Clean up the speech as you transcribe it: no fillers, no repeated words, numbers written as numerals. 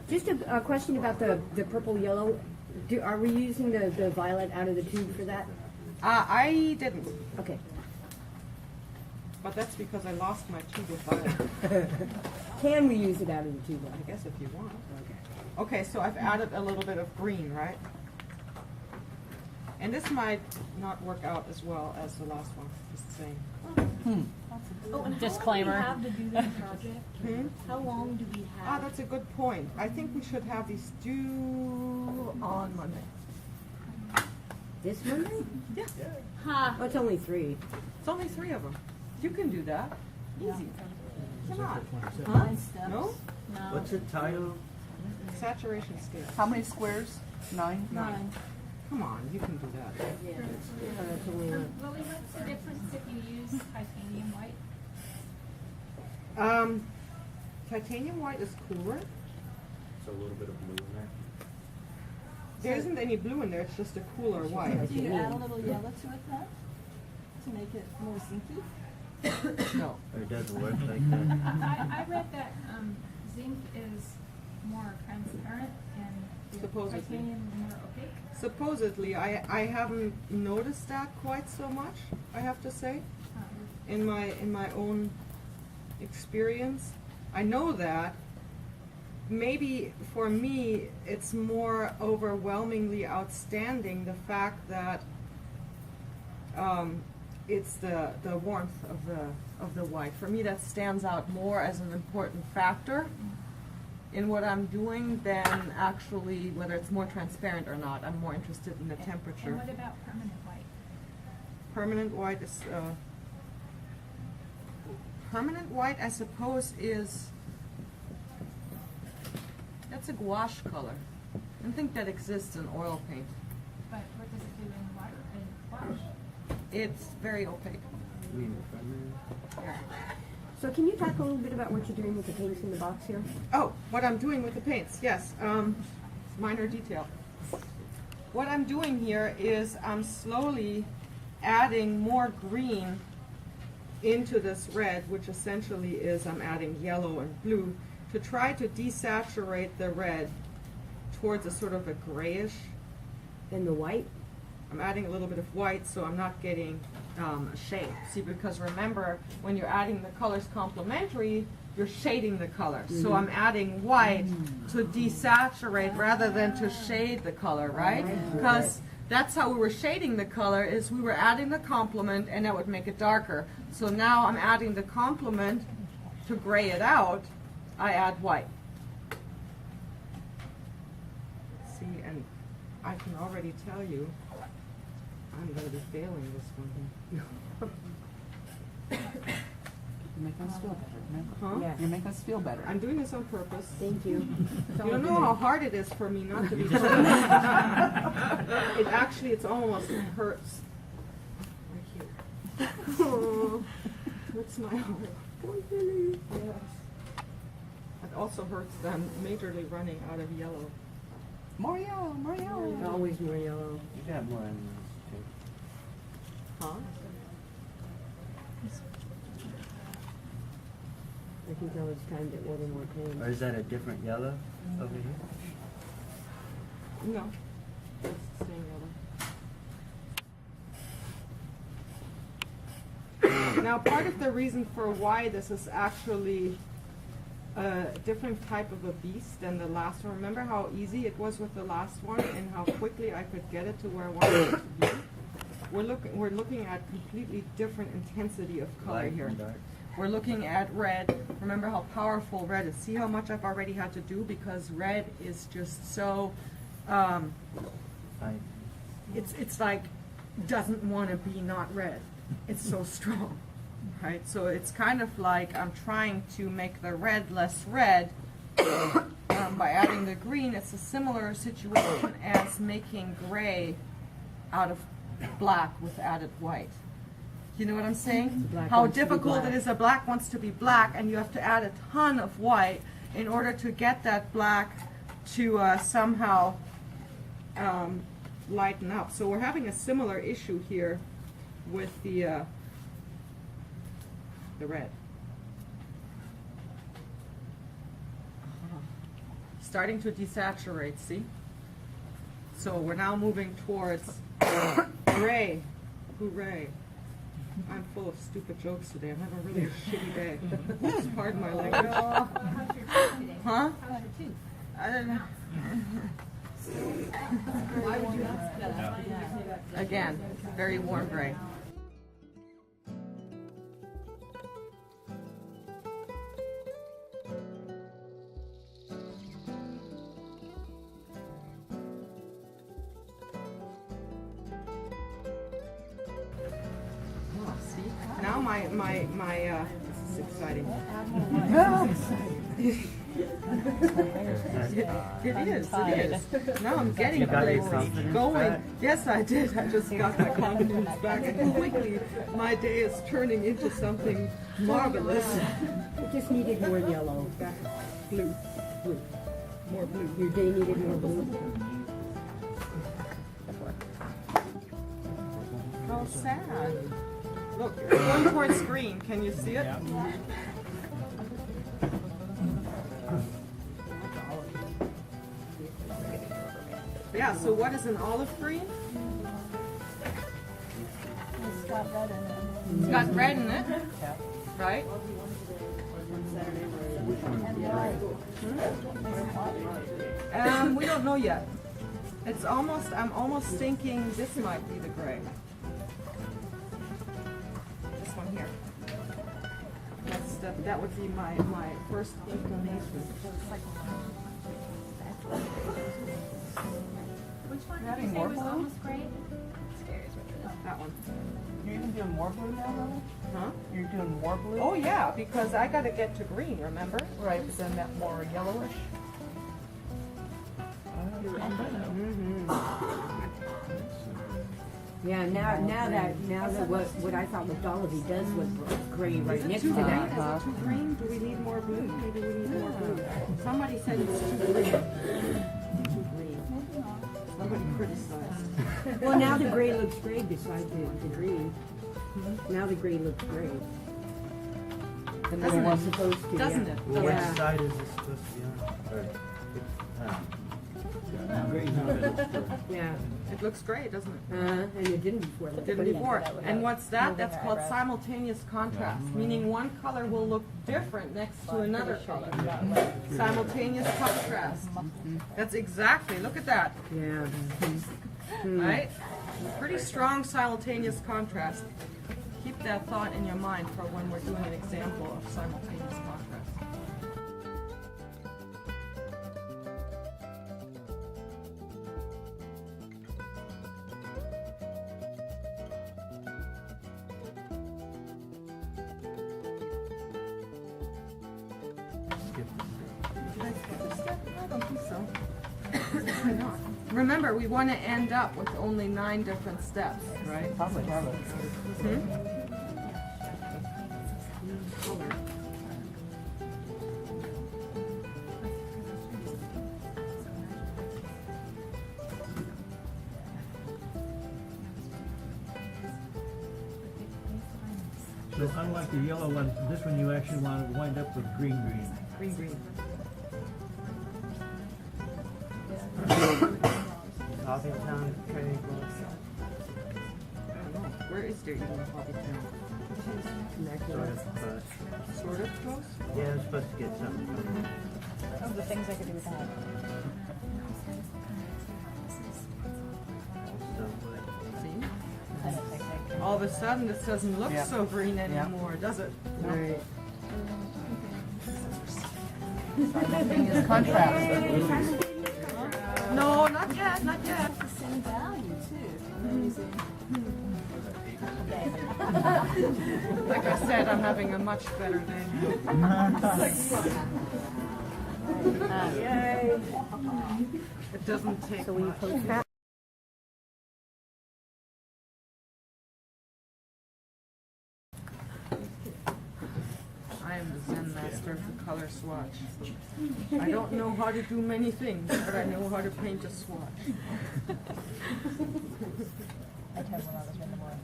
Just a question about the purple yellow. Are we using the violet out of the tube for that? I didn't, Okay. but that's because I lost my tube of violet. Can we use it out of the tube? I guess if you want. Okay. Okay, so I've added a little bit of green, right? And this might not work out as well as the last one, just saying. Oh, and Disclaimer. How long do we have to do this project? Hmm? How long do we Ah, have? that's a good point. I think we should have these due on Monday. This Monday? Yeah, Ha! Oh, it's only 3. it's only 3 of them. You can do that. Easy. Come on. Nine steps. No? No. What's the title? Saturation scale. How many squares? 9? Nine. Come on, you can do that. Yeah, it's only Lily, what's the difference if you use titanium white? Titanium white is cooler. So a little bit of blue in there. There isn't any blue in there, it's just a cooler white. Do you add a little yellow to it then? To make it more zinky? No. Or it doesn't work like that. I read that zinc is more transparent and Supposedly. titanium is more opaque. Supposedly, I haven't noticed that quite so much, I have to say, in my own experience. I know that. Maybe for me, it's more overwhelmingly outstanding the fact that it's the warmth of the white. For me, that stands out more as an important factor in what I'm doing than actually whether it's more transparent or not. I'm more interested in the temperature. And what about permanent white? Permanent white is permanent white, I suppose, is that's a gouache color. I don't think that exists in oil paint. But what does it do in water, in wash? It's very opaque. You mean the front Yeah. So can you talk a little bit about what you're doing with the paints in the box here? Oh, what I'm doing with the paints, yes. Minor detail. What I'm doing here is I'm slowly adding more green into this red, which essentially is I'm adding yellow and blue to try to desaturate the red towards a sort of a grayish. And the white? I'm adding a little bit of white so I'm not getting a shade. See, because remember, when you're adding the colors complementary, you're shading the color. So I'm adding white to desaturate rather than to shade the color, right? Because that's how we were shading the color, is we were adding the complement and that would make it darker. So now I'm adding the complement to gray it out. I add white. See, and I can already tell you I'm going to be failing this one. You make us feel better. Remember? Huh? Yeah. You make us feel better. I'm doing this on purpose. Thank you. You don't know how hard it is for me not to be it actually, it's almost hurts. Right here. Oh, hurts my heart. Poor Billy. Yes. It also hurts that I'm majorly running out of yellow. More yellow, more yellow. Always more yellow. You got more in this Huh? I can tell it's time to order more too. paint. Or is that a different yellow over here? No. It's the same yellow. Now, part of the reason for why this is actually a different type of a beast than the last one, remember how easy it was with the last one and how quickly I could get it to where I wanted it to be? We're looking at completely different intensity of color Light here. and dark. We're looking at red. Remember how powerful red is. See how much I've already had to do, because red is just so Fine. it's like doesn't want to be not red. It's so strong, right? So it's kind of like I'm trying to make the red less red by adding the green. It's a similar situation as making gray out of black with added white. You know what I'm saying? Black How wants to be difficult black. it is. A black wants to be black, and you have to add a ton of white in order to get that black to somehow lighten up. So we're having a similar issue here with the red. starting to desaturate, see? So we're now moving towards gray. Hooray. I'm full of stupid jokes today. I'm having a really shitty day. Just pardon my language. How's your tooth today? Huh? How's your tooth? I don't know. Why would you ask that? Again, very warm gray. Oh, see? Now this is exciting. It is. Now I'm getting You got your places, confidence going. back? Yes, I did. I just got my confidence back, and quickly my day is turning into something marvelous. It just needed more yellow. Blue. Blue. More blue. Your day needed more blue. How sad. Look, it's going towards green. Can you see it? Yeah, so what is an olive green? It's got red in it. It's got red in it, right? We don't know yet. I'm almost thinking this might be the gray. This one here. That would be my first inclination. Which one You're did you adding say more was blue? almost gray? Scares me. That one. You're even doing more blue now, Lily? Huh? You're doing more blue? Oh yeah, because I gotta get to green, remember? Right, but then that more yellowish. Yeah, now that what I thought Methodology does with gray right Is it next too to green? that. Is it too green? Do we need more blue? Maybe we need more blue. Somebody said it's too green. Too green. Somebody criticized. Well, now the gray looks gray beside the green. Now the gray looks gray. The way Doesn't it was it? supposed to. Doesn't yeah. it? Well, Yeah. which side is it supposed to be on? Or, Yeah. It looks great, doesn't it? And it didn't before. It didn't before. And what's that? That's called simultaneous contrast, meaning one color will look different next to another color. Simultaneous contrast. That's exactly, look at that, Yeah. right? Pretty strong simultaneous contrast. Keep that thought in your mind for when we're doing an example of simultaneous contrast. I don't think so. Why not? Remember, we want to end up with only 9 different steps, right? Probably have it. Color. So unlike the yellow one, this one you actually want to wind up with green. Green, green. Hobbytown training I don't know. Where is there even a Hobbytown? sort of, Sort of close? yeah, I'm supposed to get something from it. Of the things I could do with that. So, See? I don't think I can. All of a sudden, this doesn't look Yeah. so green Yeah. anymore, does it? Right. Simultaneous contrast. No, not yet, not yet. The same value too. Amazing. Like I said, I'm having a much better day. Yay. It doesn't take So will you much. post that? I am the Zen master of the color swatch. I don't know how to do many things, but I know how to paint a swatch. I tried when I was in the morning.